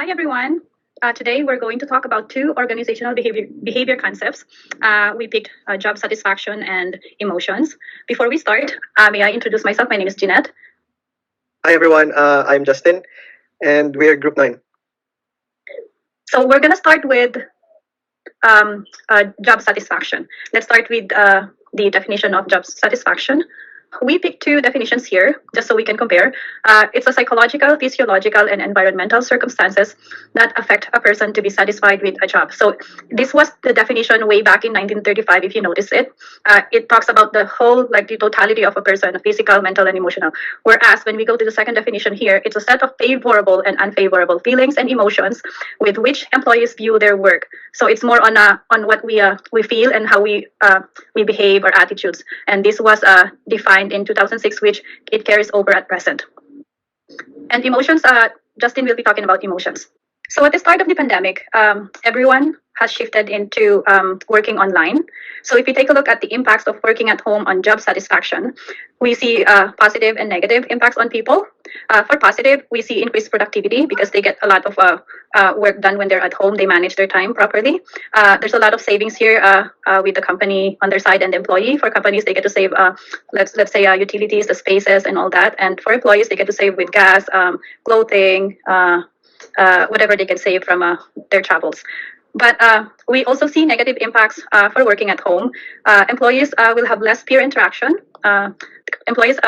Hi, everyone. Today, we're going to talk about two organizational behavior concepts. We picked job satisfaction and emotions. Before we start, may I introduce myself? My name is Jeannette. Hi everyone, I'm Justin, and we're Group 9. So we're going to start with job satisfaction. Let's start with the definition of job satisfaction. We picked two definitions here just so we can compare. It's a psychological, physiological, and environmental circumstances that affect a person to be satisfied with a job. So this was the definition way back in 1935, if you notice it. It talks about the whole, like the totality of a person, physical, mental, and emotional. Whereas when we go to the second definition here, it's a set of favorable and unfavorable feelings and emotions with which employees view their work. So it's more on what we feel and how we behave, our attitudes. And this was defined in 2006, which it carries over at present. And emotions, Justin will be talking about emotions. So at the start of the pandemic, everyone has shifted into working online. So if you take a look at the impacts of working at home on job satisfaction, we see positive and negative impacts on people. For positive, we see increased productivity because they get a lot of work done when they're at home. They manage their time properly. There's a lot of savings here with the company on their side and the employee. For companies, they get to save, let's say, utilities, the spaces, and all that. And for employees, they get to save with gas, clothing, whatever they can save from their travels. But we also see negative impacts for working at home. Employees will have less peer interaction. Employees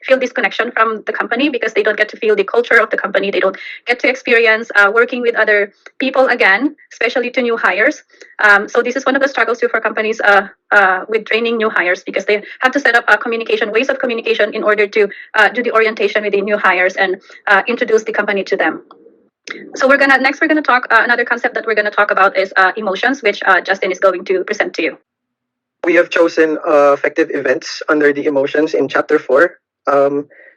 feel disconnection from the company because they don't get to feel the culture of the company. They don't get to experience working with other people again, especially to new hires. So this is one of the struggles too for companies with training new hires because they have to set up ways of communication in order to do the orientation with the new hires and introduce the company to them. So we're gonna talk another concept that we're gonna talk about is emotions, which Justin is going to present to you. We have chosen effective events under the emotions in Chapter 4.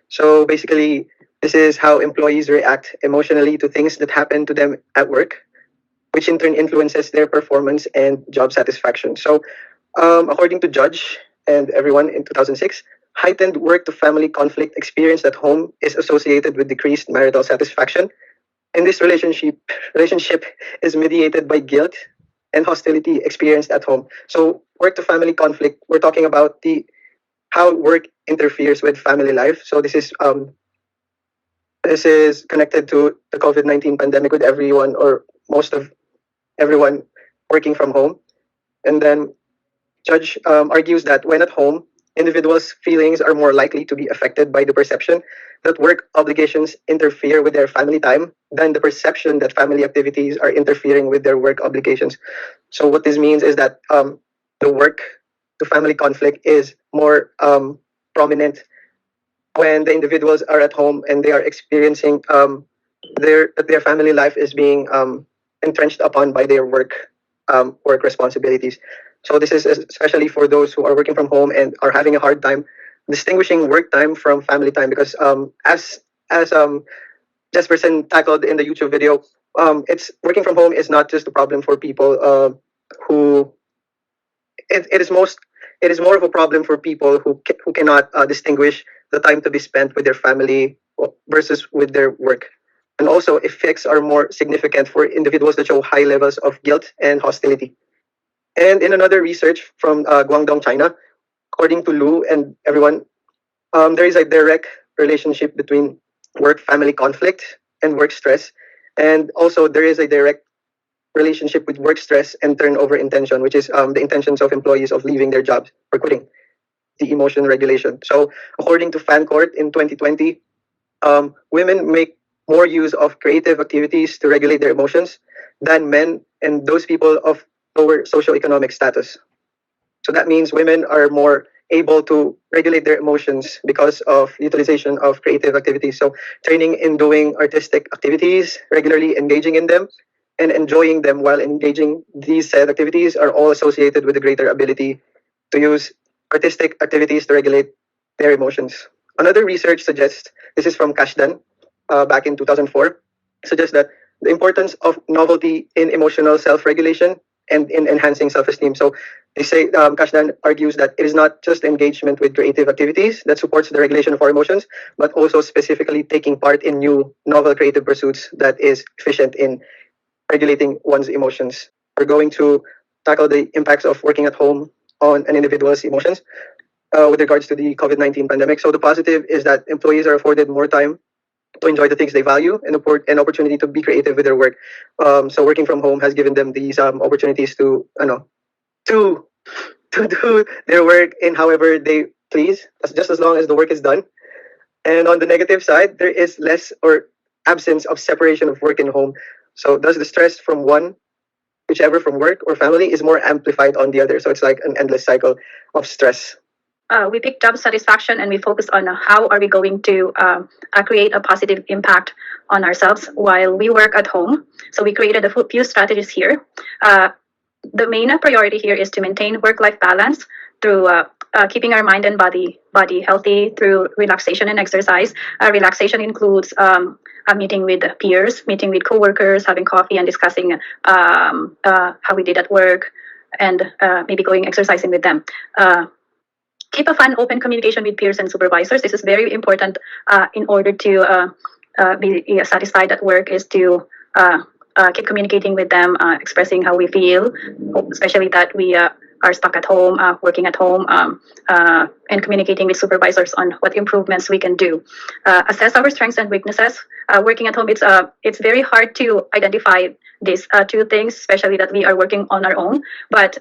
So basically, this is how employees react emotionally to things that happen to them at work, which in turn influences their performance and job satisfaction. So according to Judge and everyone in 2006, heightened work-to-family conflict experienced at home is associated with decreased marital satisfaction. And this relationship is mediated by guilt and hostility experienced at home. So work to family conflict, we're talking about how work interferes with family life. So this is connected to the COVID-19 pandemic with everyone or most of everyone working from home. And then Judge argues that when at home, individuals' feelings are more likely to be affected by the perception that work obligations interfere with their family time than the perception that family activities are interfering with their work obligations. So what this means is that the work to family conflict is more prominent when the individuals are at home and they are experiencing their family life is being entrenched upon by their work responsibilities. So this is especially for those who are working from home and are having a hard time distinguishing work time from family time because as Jesperson tackled in the YouTube video, it's working from home is not just a problem for people who it is more of a problem for people who cannot distinguish the time to be spent with their family versus with their work. And also effects are more significant for individuals that show high levels of guilt and hostility. And in another research from Guangdong, China, according to Lu and everyone, there is a direct relationship between work-family conflict and work stress. And also there is a direct relationship with work stress and turnover intention, which is the intentions of employees of leaving their jobs or quitting, the emotion regulation. So according to Fancourt in 2020, women make more use of creative activities to regulate their emotions than men and those people of lower socioeconomic status. So that means women are more able to regulate their emotions because of utilization of creative activities. So training in doing artistic activities, regularly engaging in them, and enjoying them while engaging these said activities are all associated with a greater ability to use artistic activities to regulate their emotions. Another research suggests, this is from Kashdan back in 2004, suggests that the importance of novelty in emotional self-regulation and in enhancing self-esteem. So they say, Kashdan argues that it is not just engagement with creative activities that supports the regulation of our emotions, but also specifically taking part in new, novel creative pursuits that is efficient in regulating one's emotions. We're going to tackle the impacts of working at home on an individual's emotions with regards to the COVID-19 pandemic. So the positive is that employees are afforded more time to enjoy the things they value and an opportunity to be creative with their work. So working from home has given them these opportunities to, to to do their work in however they please, just as long as the work is done. And on the negative side, there is less or absence of separation of work and home. So thus the stress from one, whichever from work or family, is more amplified on the other. So it's like an endless cycle of stress. We pick job satisfaction and we focus on how are we going to create a positive impact on ourselves while we work at home. So we created a few strategies here. The main priority here is to maintain work-life balance through keeping our mind and body healthy through relaxation and exercise. Relaxation includes a meeting with peers, meeting with coworkers, having coffee and discussing how we did at work, and maybe going exercising with them. Keep a fun, open communication with peers and supervisors. This is very important in order to be satisfied at work, is to keep communicating with them, expressing how we feel, especially that we are stuck at home, working at home, and communicating with supervisors on what improvements we can do. Assess our strengths and weaknesses. Working at home, it's very hard to identify these two things, especially that we are working on our own. But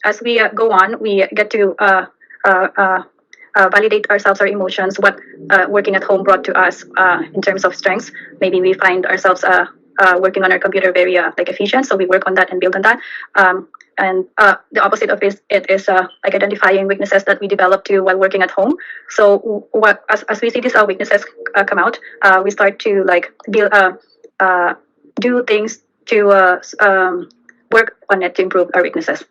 as we go on, we get to validate ourselves, our emotions, what working at home brought to us in terms of strengths. Maybe we find ourselves working on our computer very efficient, so we work on that and build on that. And the opposite of it is like identifying weaknesses that we develop to while working at home. So as we see these weaknesses come out, we start to build do things to work on it to improve our weaknesses.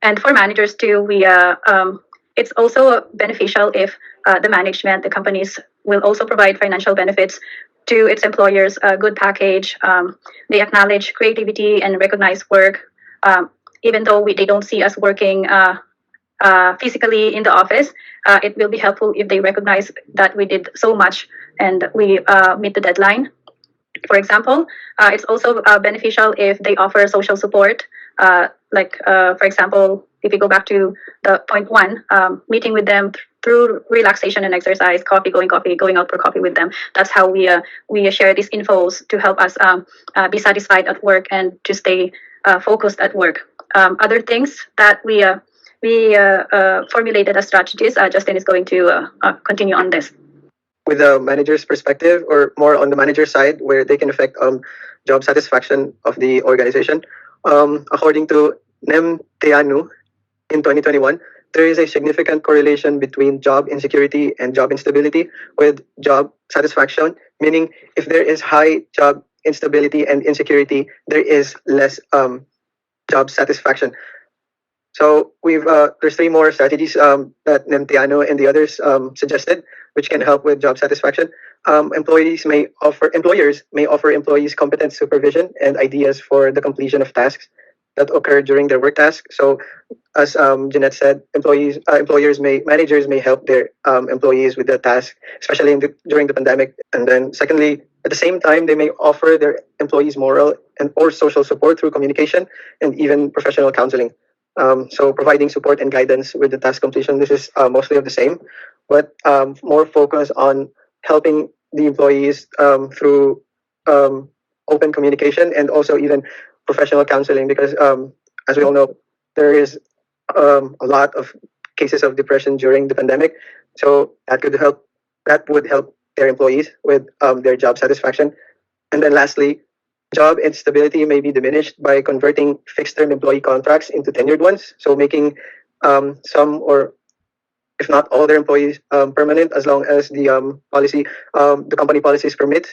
And for managers too, it's also beneficial if the management, the companies, will also provide financial benefits to its employers, a good package. They acknowledge creativity and recognize work, even though they don't see us working physically in the office. It will be helpful if they recognize that we did so much and we meet the deadline. For example, it's also beneficial if they offer social support. For example, if we go back to the point one, meeting with them through relaxation and exercise, going out for coffee with them. That's how we share these infos to help us be satisfied at work and to stay focused at work. Other things that we formulated as strategies. Justin is going to continue on this. With the manager's perspective, or more on the manager side, where they can affect job satisfaction of the organization. According to Nem Teanu in 2021, there is a significant correlation between job insecurity and job instability with job satisfaction, meaning if there is high job instability and insecurity, there is less job satisfaction. So there's three more strategies that Nemtiano and the others suggested, which can help with job satisfaction. Employers may offer employees competent supervision and ideas for the completion of tasks that occur during their work task. So, as Jeanette said, managers may help their employees with the task, especially during the pandemic. And then, secondly, at the same time, they may offer their employees moral or social support through communication and even professional counseling. So providing support and guidance with the task completion, this is mostly of the same, but more focus on helping the employees through open communication and also even professional counseling, because as we all know, there is a lot of cases of depression during the pandemic. So that would help their employees with their job satisfaction. And then lastly, job instability may be diminished by converting fixed-term employee contracts into tenured ones. So making some, or if not all, their employees permanent, as long as the company policies permit,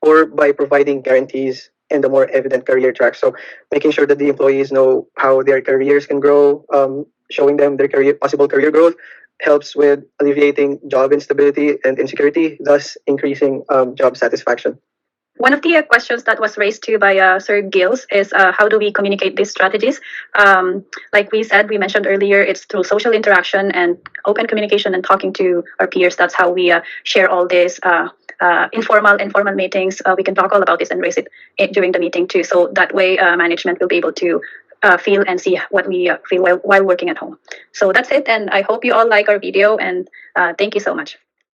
or by providing guarantees and a more evident career track. So making sure that the employees know how their careers can grow, showing them their possible career growth, helps with alleviating job instability and insecurity, thus increasing job satisfaction. One of the questions that was raised to by Sir Gilles is how do we communicate these strategies? Like we said, we mentioned earlier, it's through social interaction and open communication and talking to our peers. That's how we share all this. Informal meetings, we can talk all about this and raise it during the meeting too. So that way, management will be able to feel and see what we feel while working at home. So that's it, and I hope you all like our video, and thank you so much.